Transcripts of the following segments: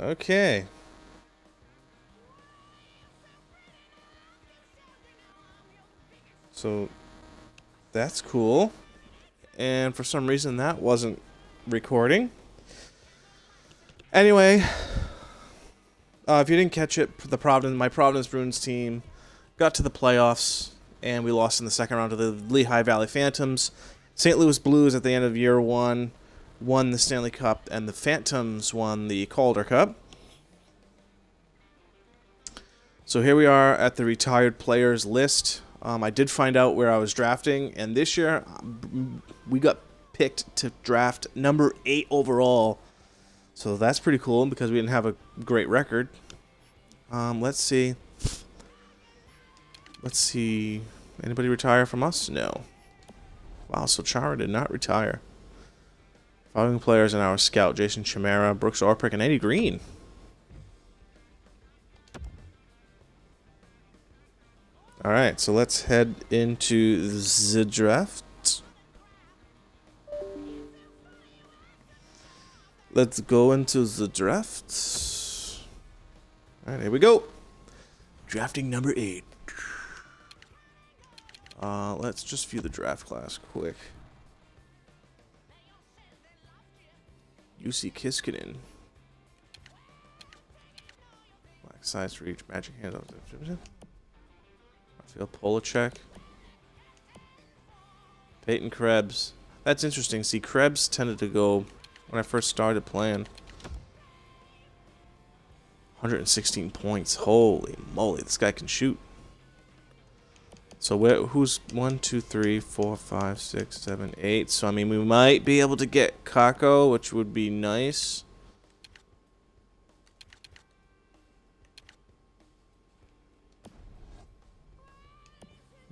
Okay. So that's cool. And for some reason that wasn't recording. Anyway, if you didn't catch it, my Providence Bruins team got to the playoffs, and we lost in the second round to the Lehigh Valley Phantoms. St. Louis Blues at the end of year one won the Stanley Cup, and the Phantoms won the Calder Cup. So here we are at the retired players list. I did find out where I was drafting, and this year we got picked to draft number 8 overall. So that's pretty cool because we didn't have a great record. Let's see. Anybody retire from us? No. Wow, so Chara did not retire. Following players in our scout: Jason Chimera, Brooks Orpik, and Eddie Green. Alright, so let's head into the draft. Let's go into the draft. Alright, here we go. Drafting number 8. Let's just view the draft class quick. UC Kiskinen. Black size reach, magic hands. I feel Polacek. Peyton Krebs. That's interesting. See, Krebs tended to go when I first started playing. 116 points. Holy moly, this guy can shoot. So who's 1, 2, 3, 4, 5, 6, 7, 8. So I mean, we might be able to get Kako, which would be nice.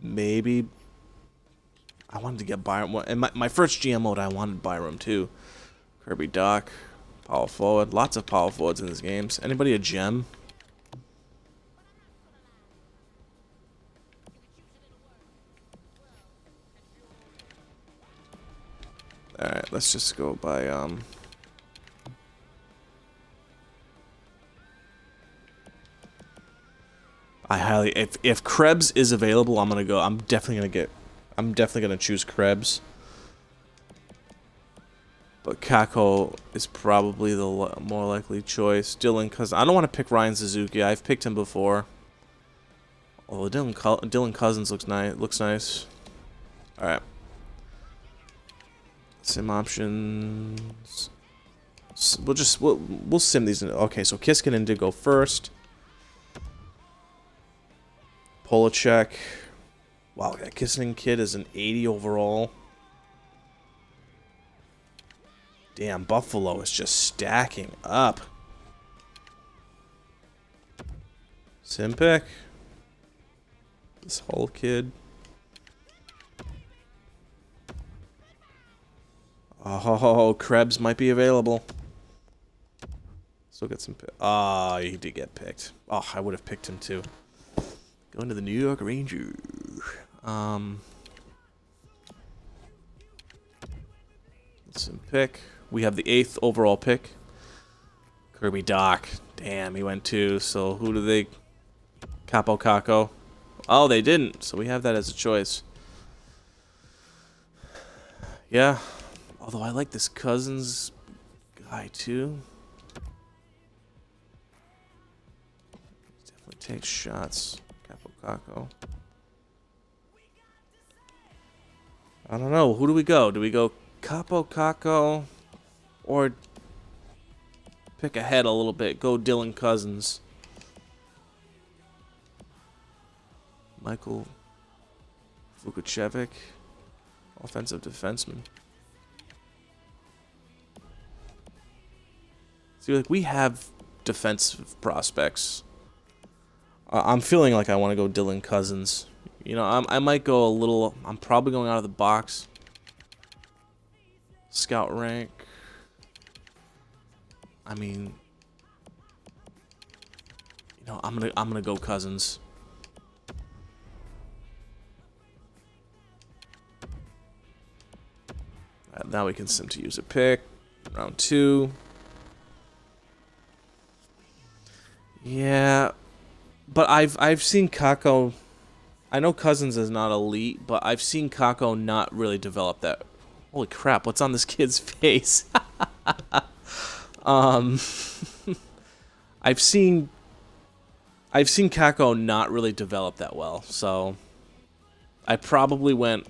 Maybe. I wanted to get Byram. And my first GM mode, I wanted Byram too. Kirby Doc. Power forward. Lots of power forwards in this game. Anybody a gem? Alright, let's just go by, if Krebs is available, I'm definitely gonna choose Krebs. But Kako is probably the more likely choice. Dylan, because I don't want to pick Ryan Suzuki. I've picked him before. Although Dylan Cousins looks nice. All right. Sim options. We'll sim these. Okay, so Kiskinen did go first. Polacek. Wow, that Kiskinen kid is an 80 overall. Damn, Buffalo is just stacking up. Simpic. This whole kid. Oh, Krebs might be available. Still get some. Ah, he did get picked. Oh, I would have picked him too. Going to the New York Rangers. Some pick. We have the 8th overall pick. Kirby Doc. Damn, he went 2. So who do they? Capo Kako. Oh, they didn't. So we have that as a choice. Yeah. Although I like this Cousins guy too. Definitely takes shots. Capo Kako. I don't know. Who do we go? Do we go Capo Kako? Or pick ahead a little bit. Go Dylan Cousins. Michael Vukocevic. Offensive defenseman. See, like, we have defensive prospects. I'm feeling like I want to go Dylan Cousins. You know, I might go a little. I'm probably going out of the box. Scout rank. I mean, you know, I'm gonna go Cousins. Now we can sim to use a pick. Round 2. Yeah, but I've seen Kako. I know Cousins is not elite, but I've seen Kako not really develop that. Holy crap! What's on this kid's face? um, I've seen Kako not really develop that well, so I probably went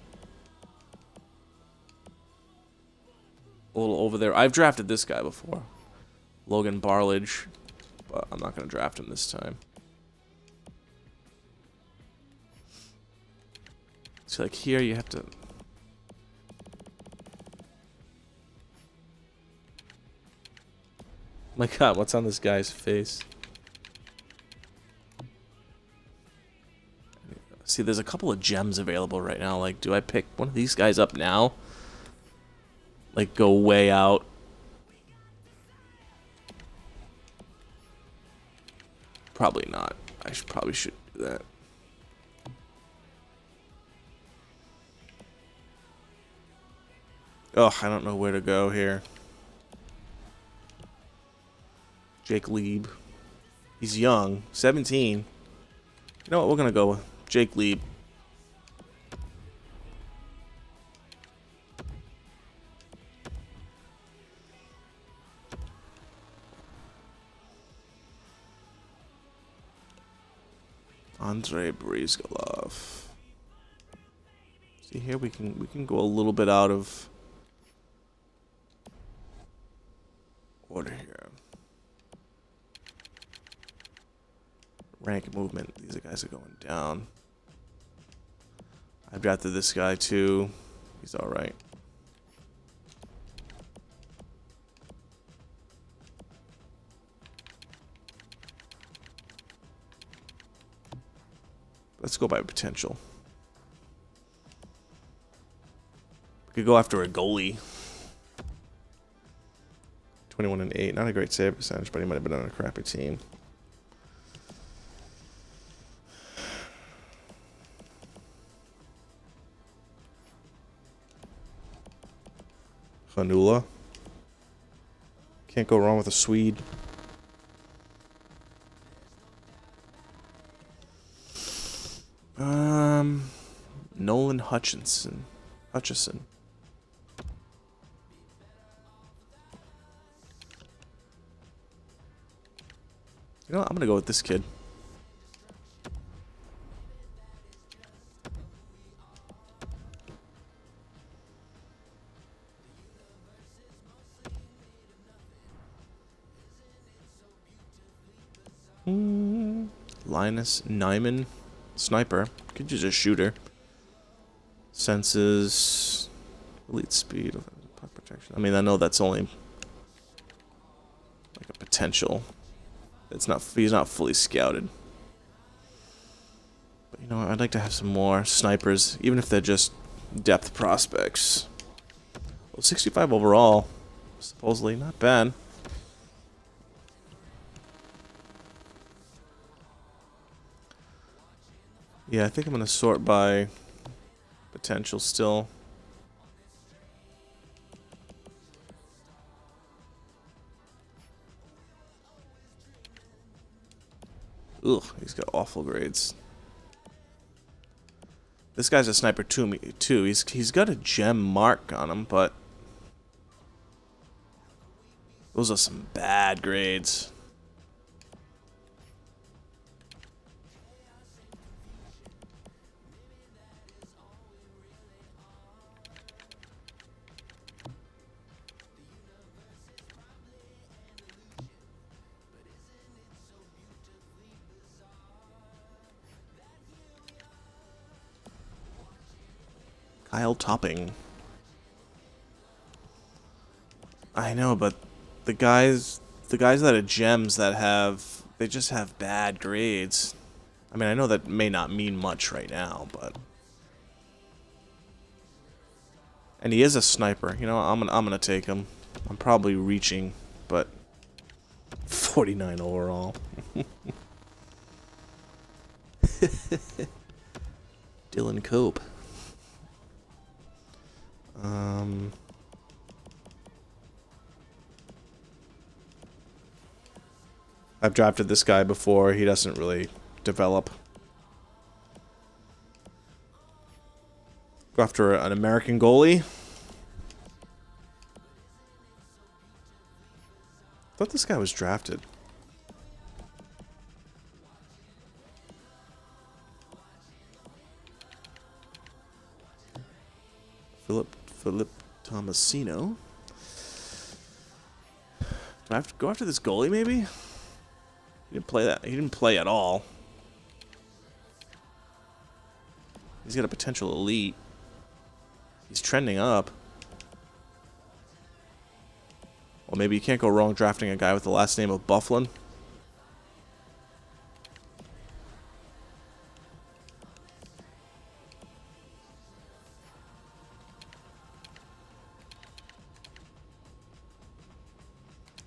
a little over there. I've drafted this guy before, Logan Barlage, but I'm not gonna draft him this time. So like here you have to. My God, what's on this guy's face? See, there's a couple of gems available right now. Like, do I pick one of these guys up now? Like, go way out? Probably not. I probably should do that. Ugh, I don't know where to go here. Jake Lieb. He's young. 17. You know what? We're going to go with Jake Lieb. Andrei Brizgalov. See here we can go a little bit out of order here. Rank movement. These guys are going down. I've drafted this guy too. He's alright. Let's go by potential. We could go after a goalie. 21-8. Not a great save percentage, but he might have been on a crappy team. Hanula. Can't go wrong with a Swede. Nolan Hutchison. You know what? I'm gonna go with this kid. Linus Nyman. Sniper. Could use a shooter. Senses. Elite speed. Puck protection. I mean, I know that's only like a potential. It's not. He's not fully scouted. But you know, I'd like to have some more snipers, even if they're just depth prospects. Well, 65 overall. Supposedly not bad. Yeah, I think I'm going to sort by potential still. Ugh, he's got awful grades. This guy's a sniper too. He's got a gem mark on him, but those are some bad grades. Kyle Topping. I know, but the guys that are gems they just have bad grades. I mean, I know that may not mean much right now, but and he is a sniper. You know, I'm gonna take him. I'm probably reaching, but 49 overall. Dylan Cope. I've drafted this guy before. He doesn't really develop. Go after an American goalie. Thought this guy was drafted. Philip Tomasino. Do I have to go after this goalie, maybe? He didn't play that. He didn't play at all. He's got a potential elite. He's trending up. Well, maybe you can't go wrong drafting a guy with the last name of Bufflin.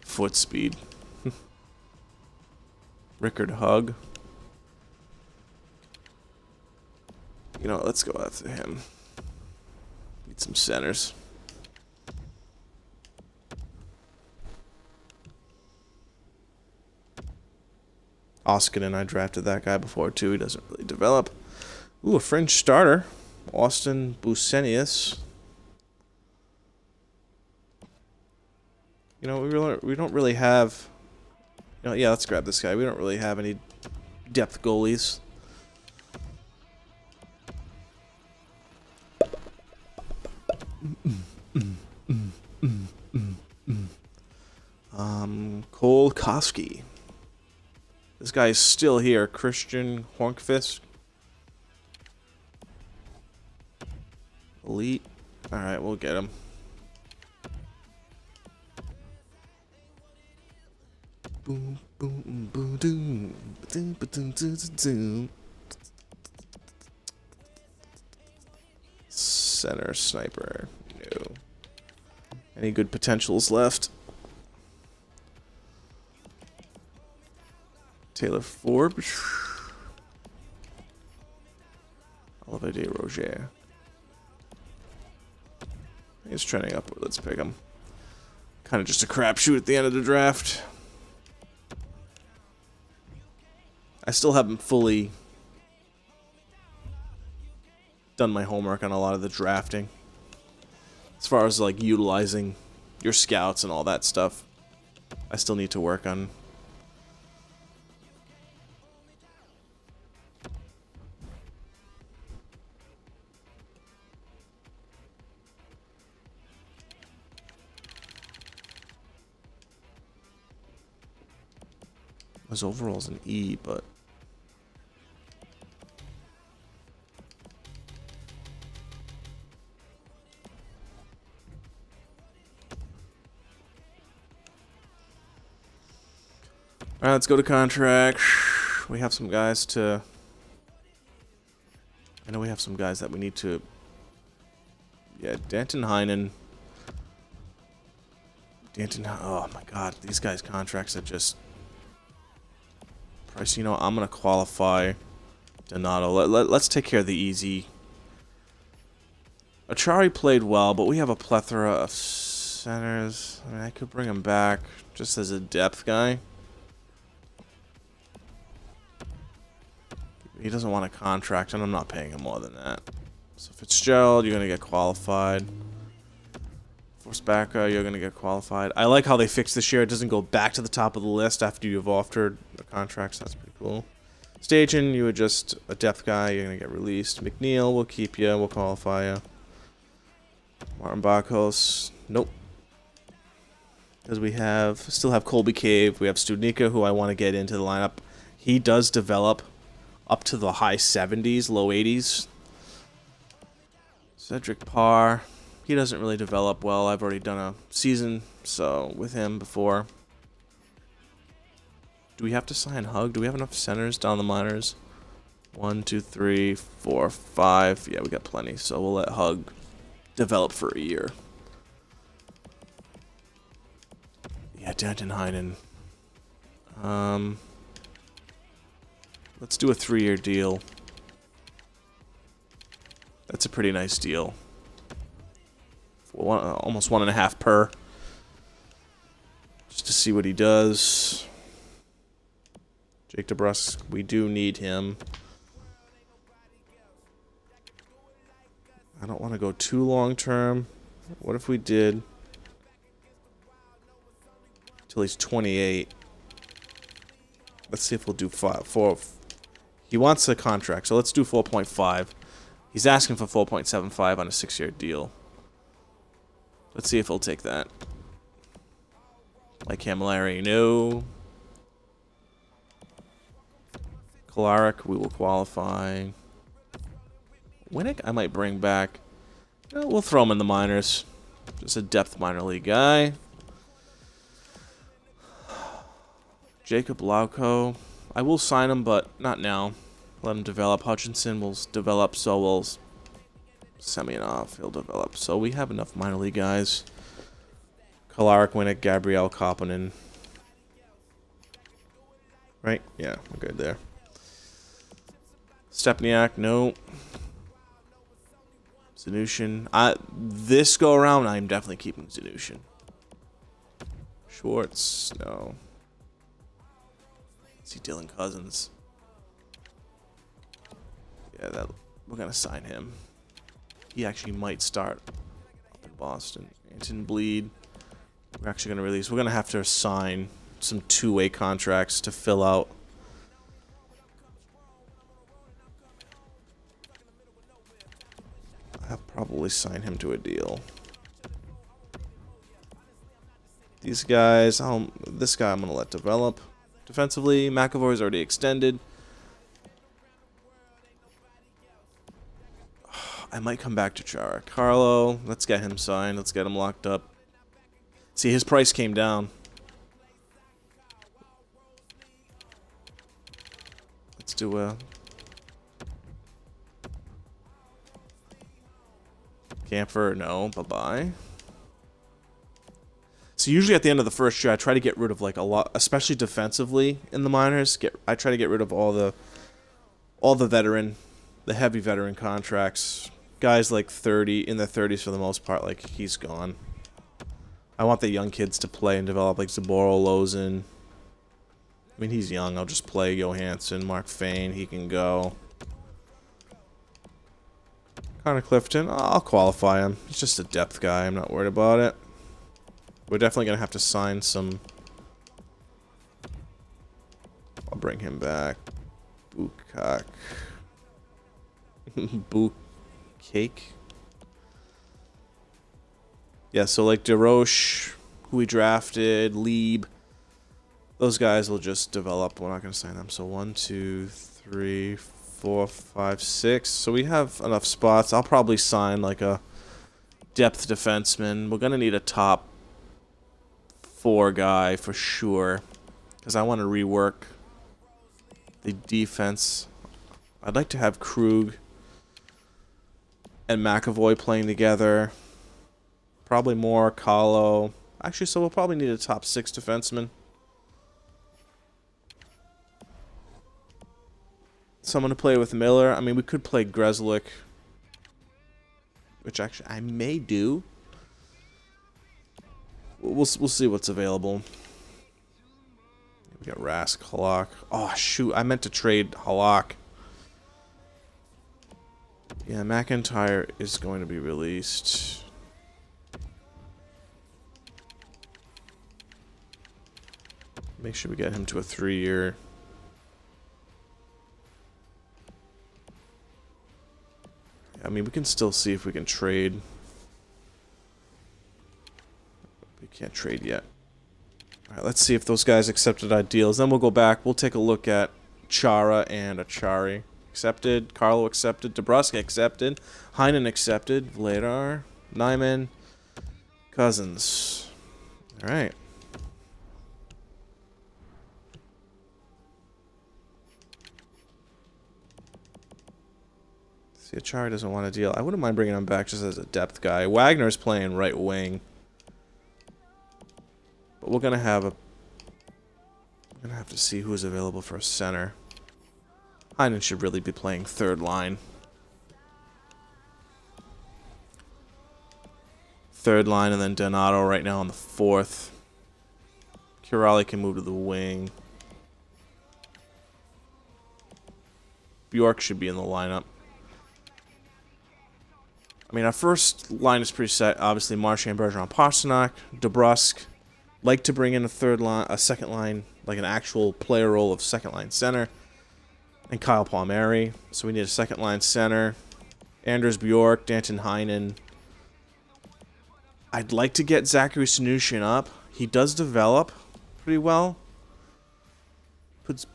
Foot speed. Rickard Hug. You know, let's go after him. Need some centers. Oskinen, I drafted that guy before too. He doesn't really develop. Ooh, a fringe starter. Austin Busenius. You know, we don't really have... You know, yeah, let's grab this guy. We don't really have any depth goalies. Cole Koski. This guy is still here. Christian Hornqvist. Elite. Alright, we'll get him. Boom, boom, boom, doom. Doom, doom, doom, doom. Center sniper. No. Any good potentials left? Taylor Forbes. Olivier Roger. He's trending upward. Let's pick him. Kind of just a crapshoot at the end of the draft. I still haven't fully done my homework on a lot of the drafting. As far as like utilizing your scouts and all that stuff, I still need to work on. His overall's an E, but alright, let's go to contract. We have some guys to... I know we have some guys that we need to... Yeah, Danton Heinen. Oh my god, these guys' contracts are just... Price, you know, I'm going to qualify Donato. Let's take care of the easy. Achari played well, but we have a plethora of centers. I mean, I could bring him back just as a depth guy. He doesn't want a contract, and I'm not paying him more than that. So Fitzgerald, you're going to get qualified. Forsbacka, you're going to get qualified. I like how they fixed this year. It doesn't go back to the top of the list after you've offered a contract, so that's pretty cool. Stajan, you were just a depth guy. You're going to get released. McNeil, we'll keep you. We'll qualify you. Martin Bakos, nope. Because we still have Colby Cave. We have Studnicka, who I want to get into the lineup. He does develop up to the high 70s, low 80s. Cedric Parr. He doesn't really develop well. I've already done a season with him before. Do we have to sign Hug? Do we have enough centers down the minors? 1, 2, 3, 4, 5. Yeah, we got plenty. So we'll let Hug develop for a year. Yeah, Danton Heinen. Let's do a 3-year deal. That's a pretty nice deal. Almost 1.5 per. Just to see what he does. Jake DeBrusque, we do need him. I don't want to go too long term. What if we did till he's 28? Let's see if we'll do 4. He wants a contract, so let's do 4.5. He's asking for 4.75 on a 6-year deal. Let's see if he'll take that. Like Camilleri, no. Kolarek, we will qualify. Winnick, I might bring back. We'll throw him in the minors. Just a depth minor league guy. Jacob Lauko. I will sign him, but not now. Let him develop. Hutchinson will develop, so will Semyonov. He'll develop. So we have enough minor league guys. Kolarek, Winnick, Gabriel, Koppinen. Right? Yeah, we're good there. Stepniak, no. Zanushin. This go around, I'm definitely keeping Zanushin. Schwartz, no. Let's see Dylan Cousins. Yeah, we're gonna sign him. He actually might start up in Boston. Anton Bleed. We're actually gonna release. We're gonna have to sign some two-way contracts to fill out. I'll probably sign him to a deal. These guys, this guy I'm gonna let develop. Defensively, McAvoy's already extended. I might come back to Chara. Carlo, let's get him signed. Let's get him locked up. See, his price came down. Let's do a Camphor, no, bye-bye. So usually at the end of the first year, I try to get rid of like a lot, especially defensively in the minors. I try to get rid of all the heavy veteran contracts. Guys like 30 in their 30s for the most part, like he's gone. I want the young kids to play and develop, like Zaboro, Lozen. I mean, he's young. I'll just play Johansson, Mark Fane. He can go. Connor Clifton, I'll qualify him. He's just a depth guy. I'm not worried about it. We're definitely going to have to sign some. I'll bring him back. Bukak. Bukake. Yeah, so like DeRoche, who we drafted, Lieb. Those guys will just develop. We're not going to sign them. So 1, 2, 3, 4, 5, 6. So we have enough spots. I'll probably sign like a depth defenseman. We're going to need a top 4 guy for sure, because I want to rework the defense. I'd like to have Krug and McAvoy playing together. Probably more Kahlo. Actually, so we'll probably need a top 6 defenseman. Someone to play with Miller. I mean, we could play Grzelcyk, which actually I may do. We'll see what's available. We got Rask, Halak. Oh shoot, I meant to trade Halak. Yeah, McIntyre is going to be released. Make sure we get him to a 3-year. I mean, we can still see if we can trade. We can't trade yet. Alright, let's see if those guys accepted our deals. Then we'll go back. We'll take a look at Chara and Achari. Accepted. Carlo accepted. DeBrusque accepted. Heinen accepted. Vladar. Nyman. Cousins. Alright. See, Achari doesn't want a deal. I wouldn't mind bringing him back just as a depth guy. Wagner's playing right wing. But we're going to have to see who's available for a center. Heinen should really be playing third line. Third line, and then Donato right now on the fourth. Kurali can move to the wing. Bjork should be in the lineup. I mean, our first line is pretty set. Obviously, Marchand, Bergeron, Pastrnak, DeBrusque. Like to bring in a second line, like an actual player role of second line center. And Kyle Palmieri. So we need a second line center. Anders Bjork, Danton Heinen. I'd like to get Zachary Sanushin up. He does develop pretty well.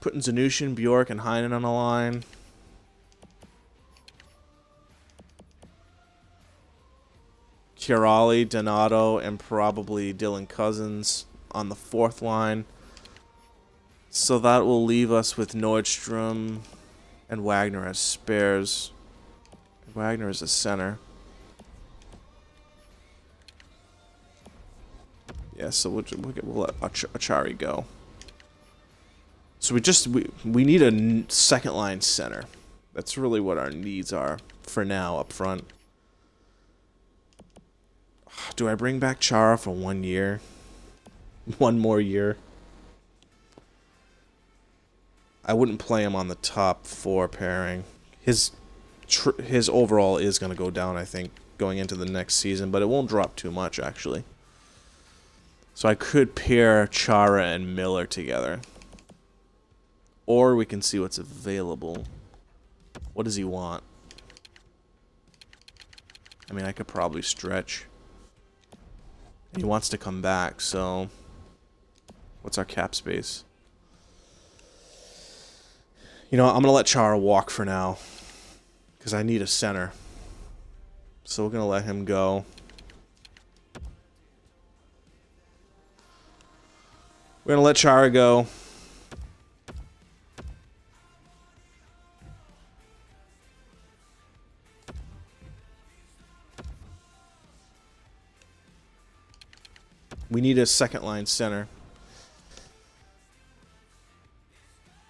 Putting Zanushin, Bjork, and Heinen on the line. Chiarali, Donato, and probably Dylan Cousins on the fourth line. So that will leave us with Nordstrom and Wagner as spares. Wagner is a center. Yeah, so we'll let Achari go. So we need a second line center. That's really what our needs are for now up front. Do I bring back Chara for 1 year? 1 more year? I wouldn't play him on the top 4 pairing. His overall is going to go down, I think, going into the next season, but it won't drop too much, actually. So I could pair Chara and Miller together. Or we can see what's available. What does he want? I mean, I could probably stretch. He wants to come back, so... What's our cap space? You know, I'm going to let Chara walk for now. Because I need a center. So we're going to let him go. We're going to let Chara go. We need a second line center.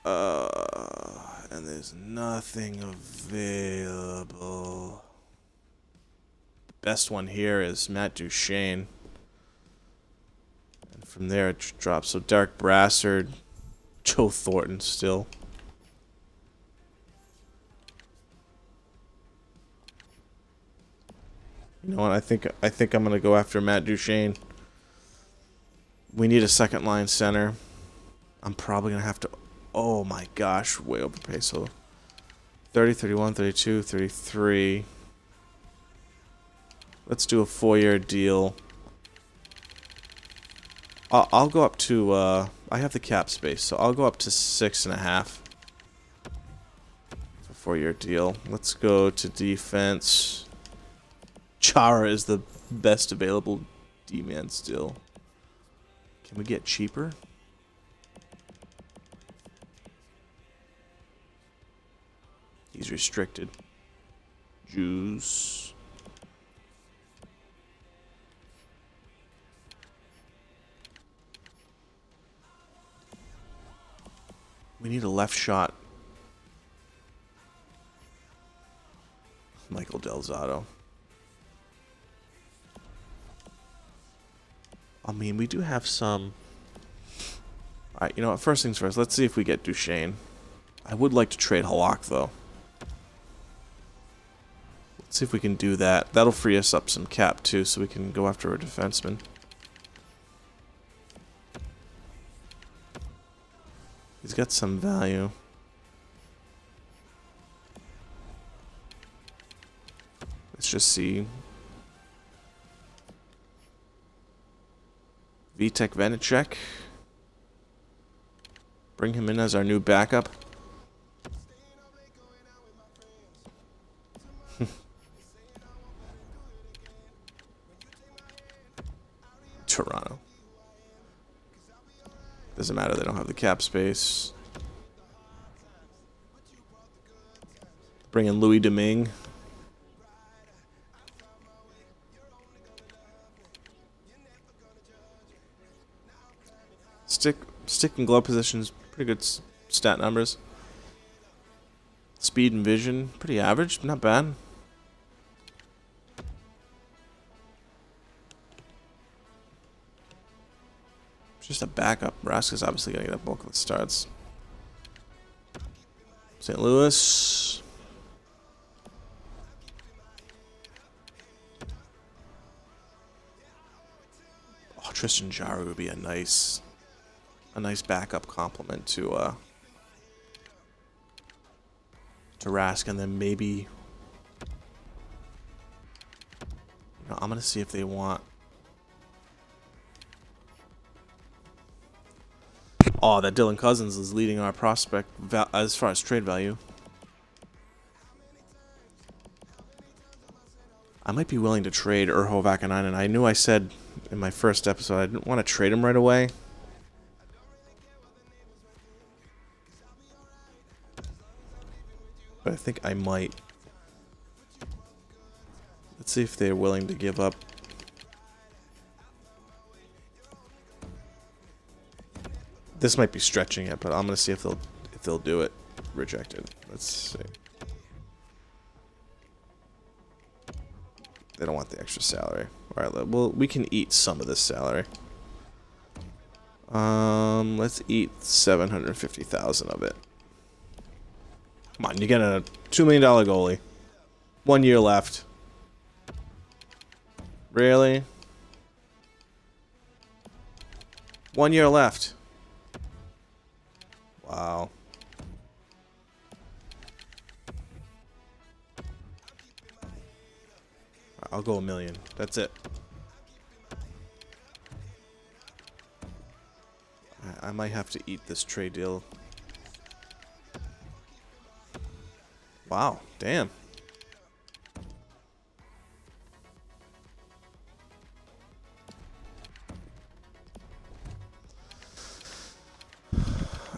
And there's nothing available. The best one here is Matt Duchene. And from there it drops. So Derek Brassard, Joe Thornton still. You know what? I think I'm gonna go after Matt Duchene. We need a second line center. I'm probably gonna have to. Oh my gosh, way overpay. So 30, 31, 32, 33. Let's do a 4-year deal. I'll go up to. I have the cap space, so I'll go up to 6.5. A 4-year deal. Let's go to defense. Chara is the best available D-man still. Can we get cheaper? He's restricted. Juice. We need a left shot. Michael Delzato. I mean, we do have some... Alright, you know what? First things first. Let's see if we get Duchene. I would like to trade Halak, though. Let's see if we can do that. That'll free us up some cap, too, so we can go after a defenseman. He's got some value. Let's just see. Vitek Vanacek. Bring him in as our new backup. Toronto. Doesn't matter, they don't have the cap space. Bring in Louis Domingue. Stick and glove positions, pretty good stat numbers. Speed and vision, pretty average, not bad. Just a backup. Raska's obviously going to get a bulk of the starts. St. Louis. Oh, Tristan Jarry would be a nice backup complement to Rask, and then maybe. No, I'm gonna see if they want. Oh, that Dylan Cousins is leading our prospect as far as trade value. I might be willing to trade Urho Vakanainen. I knew I said in my first episode I didn't want to trade him right away. But I think I might. Let's see if they're willing to give up. This might be stretching it, but I'm gonna see if they'll do it. Rejected. Let's see. They don't want the extra salary. All right, well, we can eat some of this salary. Let's eat 750,000 of it. Come on, you get a $2 million goalie. 1 year left. Really? 1 year left. Wow. I'll go $1 million. That's it. I might have to eat this trade deal. Wow, damn.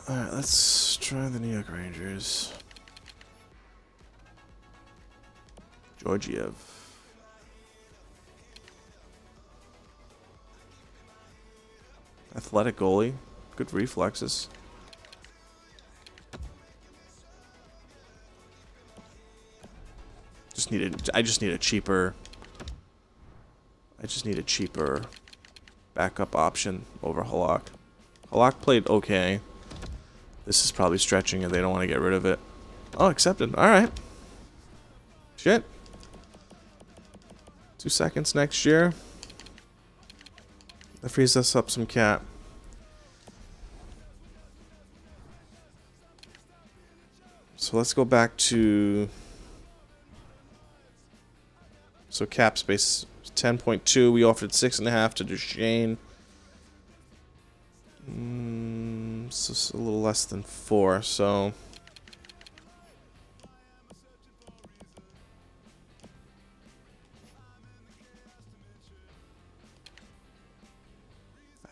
Alright, let's try the New York Rangers. Georgiev. Athletic goalie. Good reflexes. I just need a cheaper backup option over Halak. Halak played okay. This is probably stretching and they don't want to get rid of it. Oh, accepted. Alright. Shit. 2 seconds next year. That frees us up some cap. So let's go back to... So cap space 10.2. We offered 6.5 to Duchesne. So it's a little less than 4. So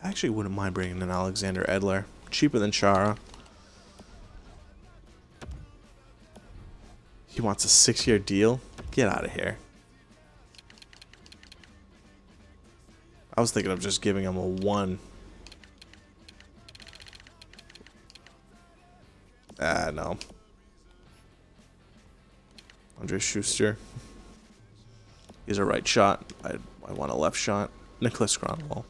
I actually wouldn't mind bringing in Alexander Edler. Cheaper than Chara. He wants a 6-year deal? Get out of here. I was thinking of just giving him a 1. Ah, no. Andre Schuster. He's a right shot. I want a left shot. Nicholas Cronwall.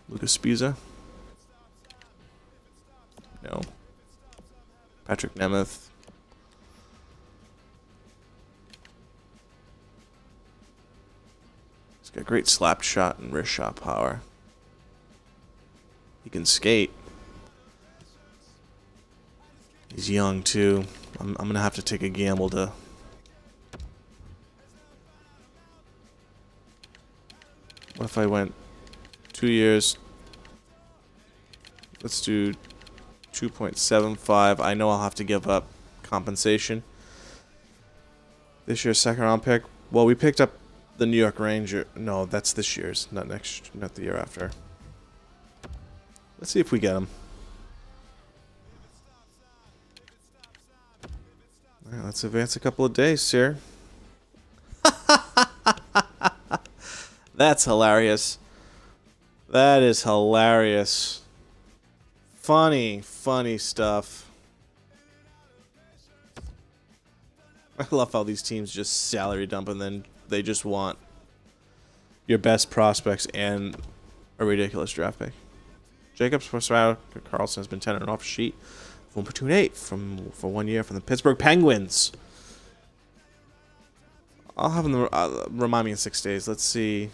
Lucas Spiza. No. Patrick Nemeth. He's got great slap shot and wrist shot power. He can skate. He's young too. I'm gonna have to take a gamble to. What if I went 2 years? Let's do 2.75. I know I'll have to give up compensation. This year's second round pick. Well, we picked up the New York Ranger. No, that's this year's, not the year after. Let's see if we get him. All right, let's advance a couple of days here. That's hilarious. That is hilarious. Funny stuff. I love how these teams just salary dump and then they just want your best prospects and a ridiculous draft pick. Jacobs for Carlson has been tendered off sheet. For platoon 8 for 1 year from the Pittsburgh Penguins. I'll have them remind me in 6 days. Let's see.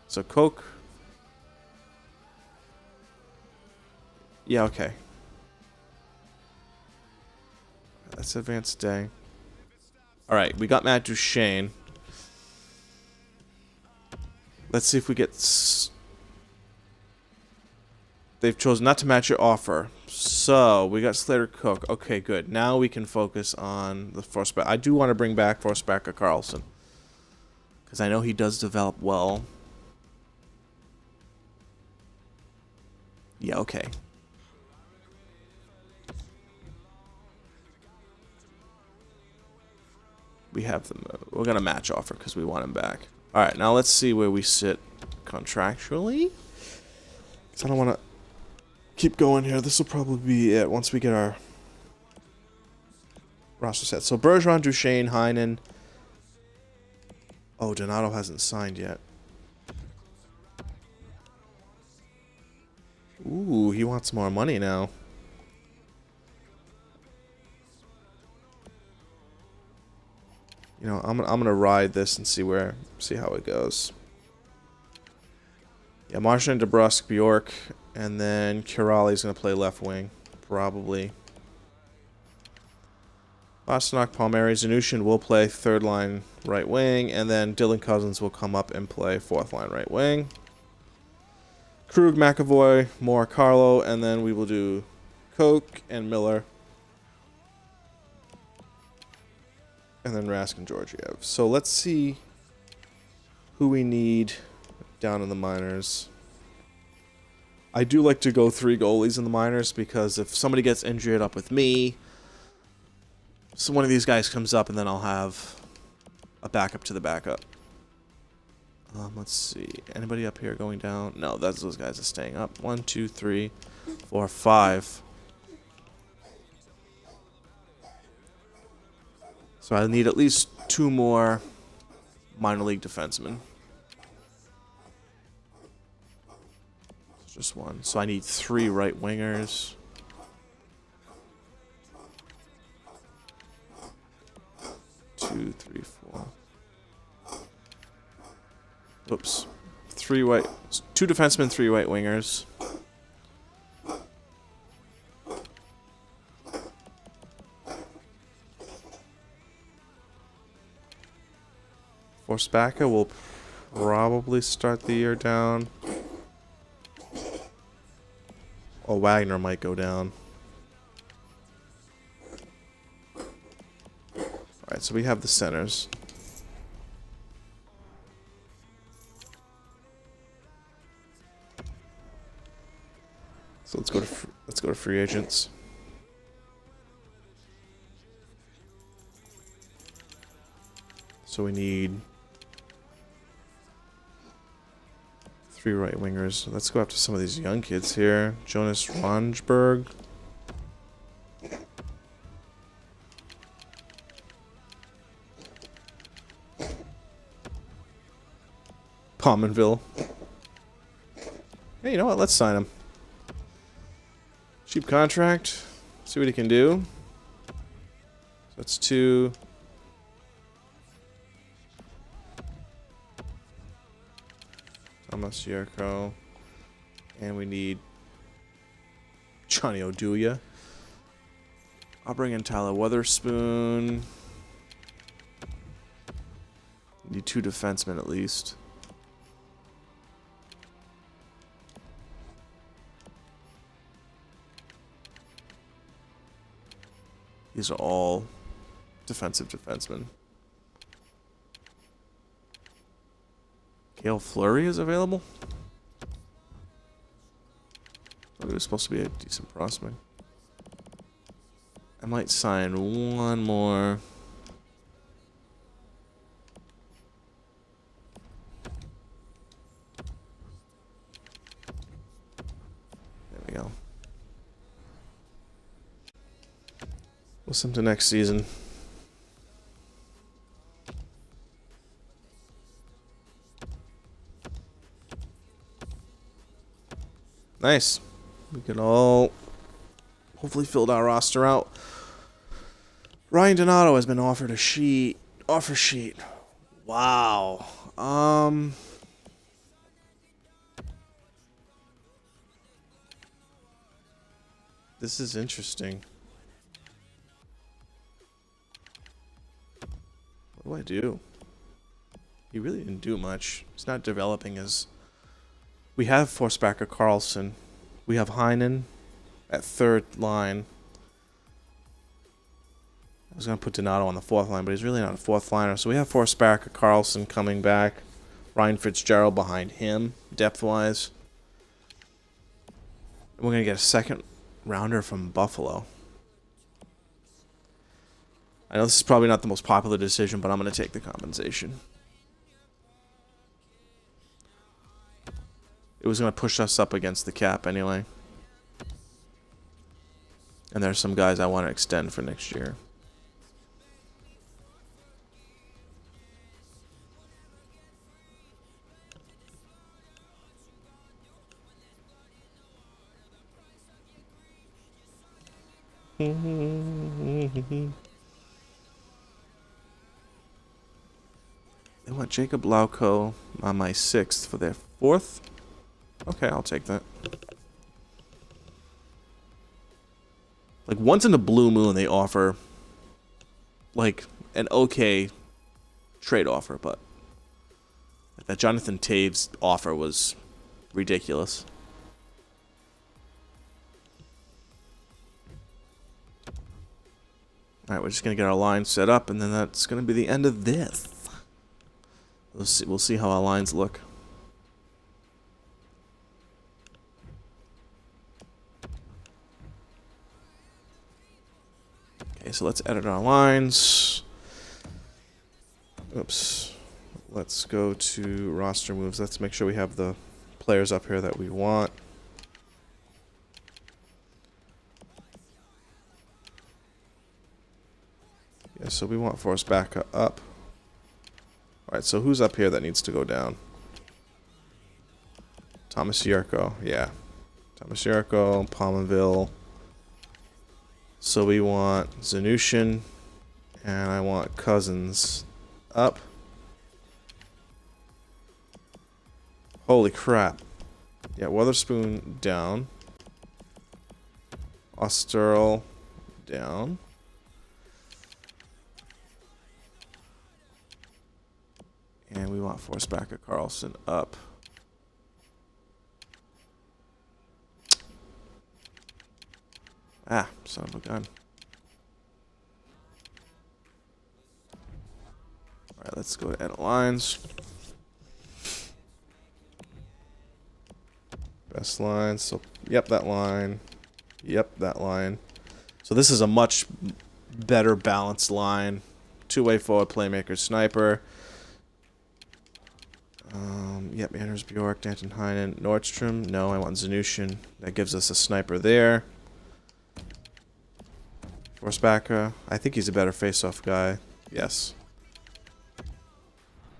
So Coke. Yeah, okay. That's advanced day. Alright, we got Matt Duchene. Let's see if we get... They've chosen not to match your offer. So, we got Slater Cook. Okay, good. Now we can focus on the Forsberg. I do want to bring back Forsberg Carlson. Because I know he does develop well. Yeah, okay. We have them. We're going to match offer because we want him back. Alright, now let's see where we sit contractually. Because I don't want to keep going here. This will probably be it once we get our roster set. So Bergeron, Duchene, Heinen. Oh, Donato hasn't signed yet. Ooh, he wants more money now. You know, I'm gonna ride this and see how it goes. Yeah, Marchand, DeBrusque, Bjork, and then Kiraly's gonna play left wing, probably. Pasternak, Palmieri, Zanushin will play third line right wing, and then Dylan Cousins will come up and play fourth line right wing. Krug, McAvoy, Moore, Carlo, and then we will do Koch and Miller. And then Rask and Georgiev. So let's see who we need down in the minors. I do like to go 3 goalies in the minors because if somebody gets injured up with me, so one of these guys comes up and then I'll have a backup to the backup. Let's see. Anybody up here going down? No, those guys are staying up. 1, 2, 3, 4, 5. So I need at least 2 more minor league defensemen. Just 1. So I need 3 right wingers. 2, 3, 4. Oops. 2 defensemen, 3 right wingers. Forsbacka will probably start the year down. Oh, Wagner might go down. Alright, so we have the centers. So let's go to free agents. So we need 3 right wingers. Let's go after some of these young kids here. Jonas Rondberg. Pominville. Hey, you know what? Let's sign him. Cheap contract. See what he can do. So that's 2. Thomas Yerko. And we need Johnny Oduya. I'll bring in Tyler Weatherspoon. Need 2 defensemen at least. These are all defensive defensemen. Cale Fleury is available. He was supposed to be a decent prospect. I might sign 1 more. There we go. Listen to next season. Nice. We can all hopefully fill our roster out. Ryan Donato has been offered a sheet. Offer sheet. Wow. This is interesting. What do? He really didn't do much. He's not developing as... We have Forsbacker Carlson. We have Heinen at third line. I was going to put Donato on the fourth line, but he's really not a fourth liner. So we have Forsbacker Carlson coming back. Ryan Fitzgerald behind him, depth-wise. We're going to get a second rounder from Buffalo. I know this is probably not the most popular decision, but I'm going to take the compensation. It was going to push us up against the cap anyway. And there's some guys I want to extend for next year. They want Jacob Lauko on my 6th for their 4th. Okay, I'll take that. Like, once in a blue moon, they offer, like, an okay trade offer, but that Jonathan Taves offer was ridiculous. Alright, we're just going to get our line set up, and then that's going to be the end of this. We'll see how our lines look. Okay, so let's edit our lines. Oops. Let's go to roster moves. Let's make sure we have the players up here that we want. Yeah, so we want Forsbacker up. Alright, so who's up here that needs to go down? Thomas Yerko, yeah. Thomas Yerko, Palmerville. So we want Zanushin, and I want Cousins up. Holy crap. Yeah, Weatherspoon down. Osterl down. And we want Forsbacker Carlson up. Ah, son of a gun. Alright, let's go to edit lines. Best line. So, yep, that line. Yep, that line. So this is a much better balanced line. Two-way forward playmaker, sniper. Yep, Anders Bjork, Danton Heinen, Nordstrom. No, I want Zanushin. That gives us a sniper there. Forsbacker. I think he's a better face-off guy. Yes.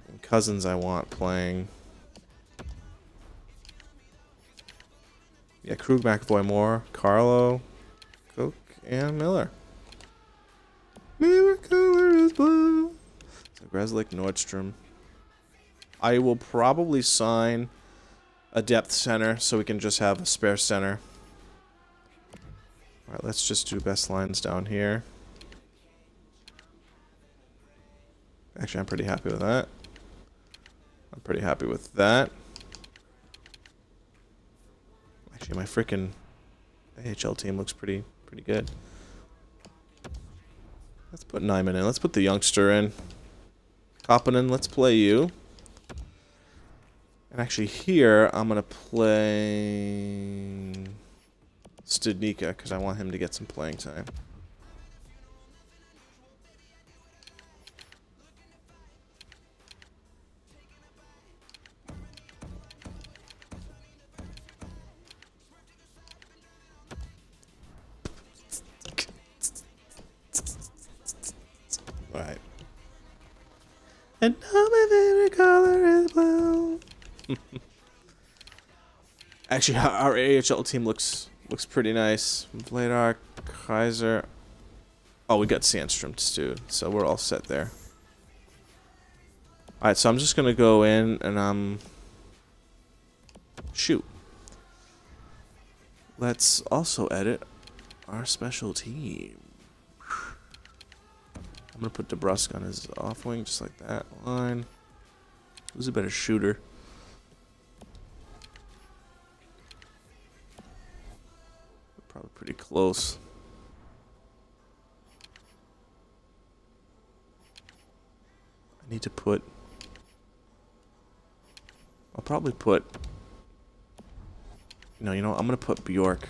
And Cousins I want playing. Yeah, Krug, McAvoy, Moore, Carlo, Cook, and Miller. Mirror color is blue. So Grzelcyk, Nordstrom. I will probably sign a depth center so we can just have a spare center. Alright, let's just do best lines down here. Actually, I'm pretty happy with that. I'm pretty happy with that. Actually, my freaking AHL team looks pretty good. Let's put Nyman in. Let's put the youngster in. Kapanen, let's play you. And actually here, I'm going to play Studnicka because I want him to get some playing time. Alright. And now my favorite color is blue. Actually, our AHL team looks pretty nice. Vladar, Kaiser. Oh, we got Sandstrom too, so we're all set there. Alright, so I'm just gonna go in and shoot. Let's also edit our special team. I'm gonna put DeBrusque on his off wing just like that. Line. Who's a better shooter? Probably pretty close. I need to put... I'll probably put... No, you know what? I'm gonna put Bjork.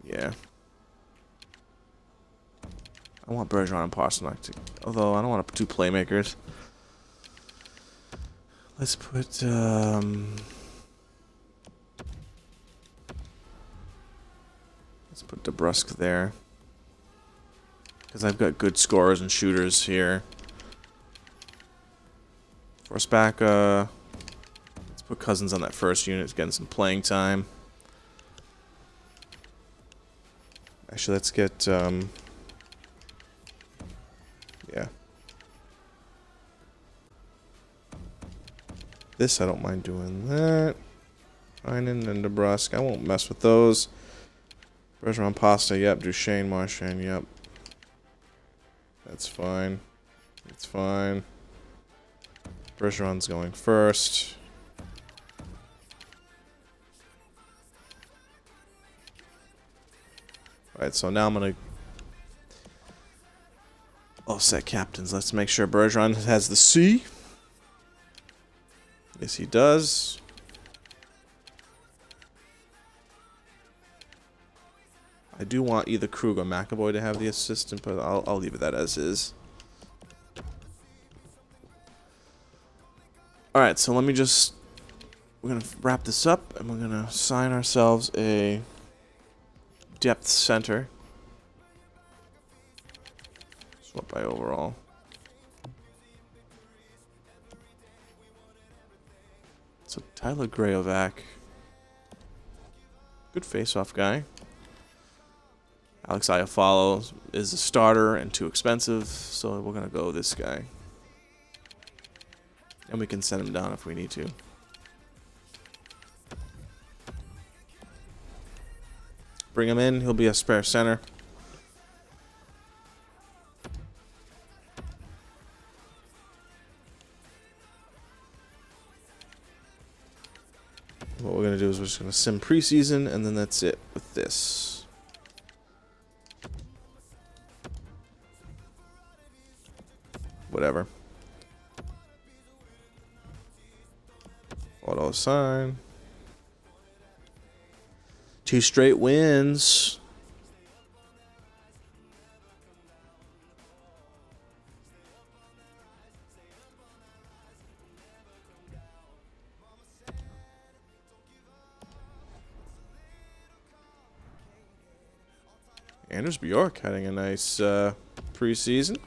Yeah. I want Bergeron and Pasternak to... Although, I don't want to put 2 playmakers. Let's put, let's put DeBrusque there. Because I've got good scorers and shooters here. Force back, let's put Cousins on that first unit, getting some playing time. Actually, let's get, yeah. This, I don't mind doing that. Heinen and DeBrusque, I won't mess with those. Bergeron, Pasta, yep. Duchesne, Marchand, yep. That's fine. It's fine. Bergeron's going first. Alright, so now I'm gonna... set captains. Let's make sure Bergeron has the C. Yes, he does. I do want either Krug or McAvoy to have the assistant, but I'll leave it that as is. Alright, so let me just... We're going to wrap this up, and we're going to assign ourselves a depth center. Swap by overall. So Tyler Grayovac. Good face-off guy. Alex Iafallo is a starter and too expensive, so we're going to go this guy. And we can send him down if we need to. Bring him in, he'll be a spare center. What we're going to do is we're just going to sim preseason, and then that's it with this. Whatever. Auto assign. 2 straight wins. Anders Bjork having a nice preseason.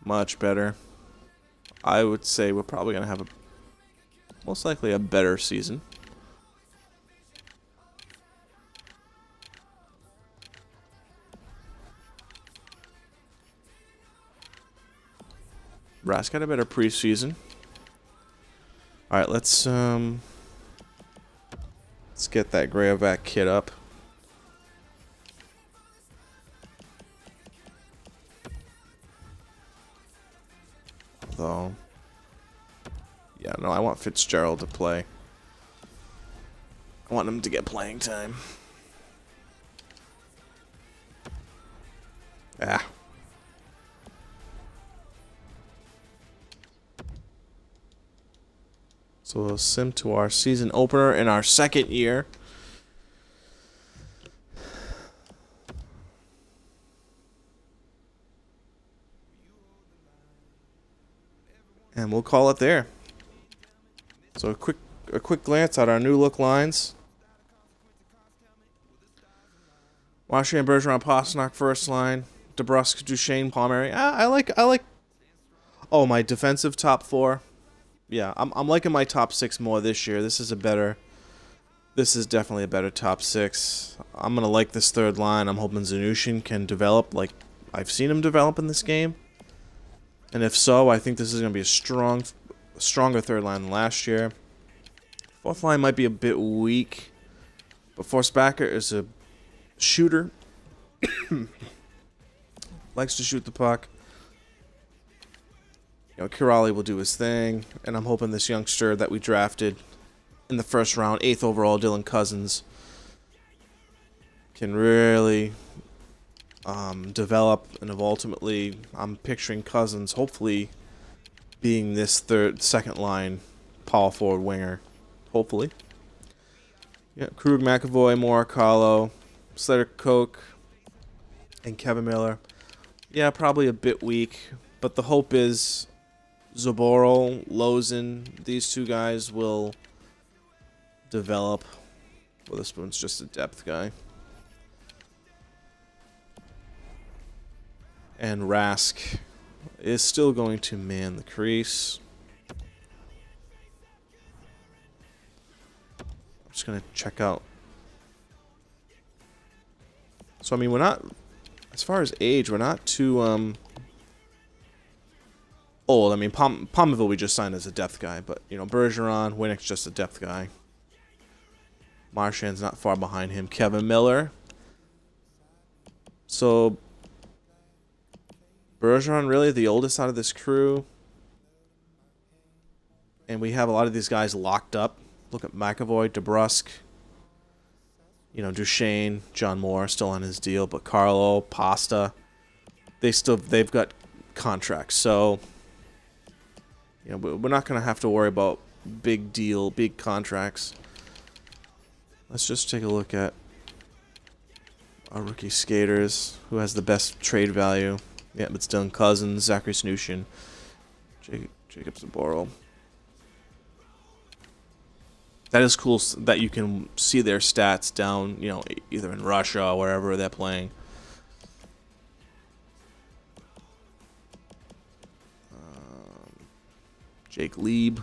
Much better. I would say we're probably going to have most likely a better season. Brass got a better preseason. All right, let's get that Grayovac kit up. Though, yeah, no, I want Fitzgerald to play. I want him to get playing time. Ah. So we'll sim to our season opener in our second year. And we'll call it there. So a quick a quick glance at our new look lines. Marchand, Bergeron, Pasternak first line. DeBrusque, Duchesne, Palmieri. I like. Oh, my defensive top 4. Yeah, I'm liking my top 6 more this year. This is definitely a better top 6. I'm gonna like this third line. I'm hoping Zanushin can develop like I've seen him develop in this game. And if so, I think this is gonna be a stronger third line than last year. Fourth line might be a bit weak, but Forsbacher is a shooter. Likes to shoot the puck. You know, Kirali will do his thing, and I'm hoping this youngster that we drafted in the first round, 8th overall, Dylan Cousins, can really develop, and ultimately, I'm picturing Cousins hopefully being this second line power forward winger, hopefully. Yeah, Krug, McAvoy, Moore, Carlo, Slater, Koch, and Kevin Miller. Yeah, probably a bit weak, but the hope is Zaboral, Lozen, these 2 guys will develop. Witherspoon's just a depth guy. And Rask is still going to man the crease. I'm just going to check out. So, I mean, we're not, as far as age, we're not too old. I mean, Palmerville we just signed as a depth guy, but, you know, Bergeron, Winnick's just a depth guy. Marchand's not far behind him. Kevin Miller. So, Bergeron really the oldest out of this crew. And we have a lot of these guys locked up. Look at McAvoy, DeBrusque. You know, Duchesne, John Moore still on his deal, but Carlo, Pasta, they've got contracts. So, you know, we're not going to have to worry about big contracts. Let's just take a look at our rookie skaters. Who has the best trade value? Yeah, it's Dylan Cousins, Zachary Snushin, Jacob Zaboral. That is cool that you can see their stats down, you know, either in Russia or wherever they're playing. Jake Lieb.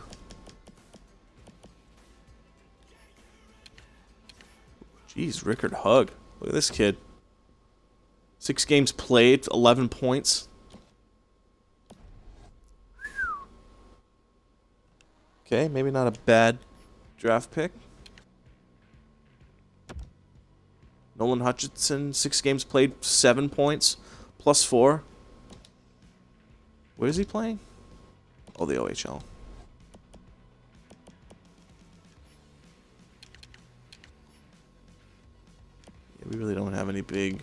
Jeez, Rickard Hug. Look at this kid. 6 games played, 11 points. Okay, maybe not a bad draft pick. Nolan Hutchinson, 6 games played, 7 points, +4. Where is he playing? Oh, the OHL. Yeah, we really don't have any big.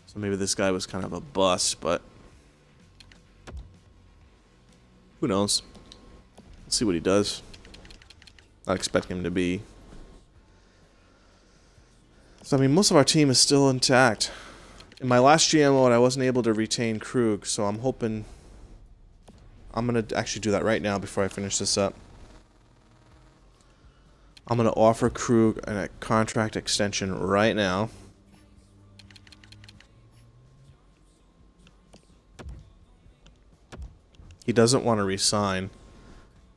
So maybe this guy was kind of a bust, but who knows? Let's see what he does. Not expecting him to be. So, I mean, most of our team is still intact. In my last GM mode, I wasn't able to retain Krug, so I'm hoping. I'm going to actually do that right now before I finish this up. I'm going to offer Krug a contract extension right now. He doesn't want to resign,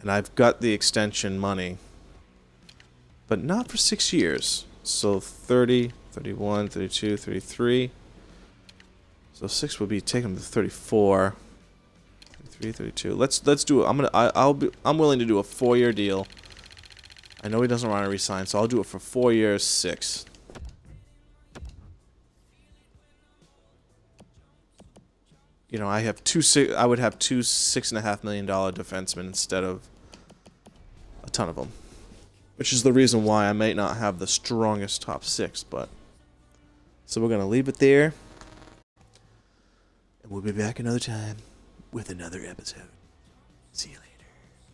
and I've got the extension money, but not for 6 years. So 30, 31, 32, 33. So 6 would be taking him to 34. 33, 32. Let's do it. I'm willing to do a 4-year deal. I know he doesn't want to resign, so I'll do it for 4 years, 6. You know, I would have two $6.5 million defensemen instead of a ton of them, which is the reason why I might not have the strongest top 6. But so we're gonna leave it there, and we'll be back another time with another episode. See you later.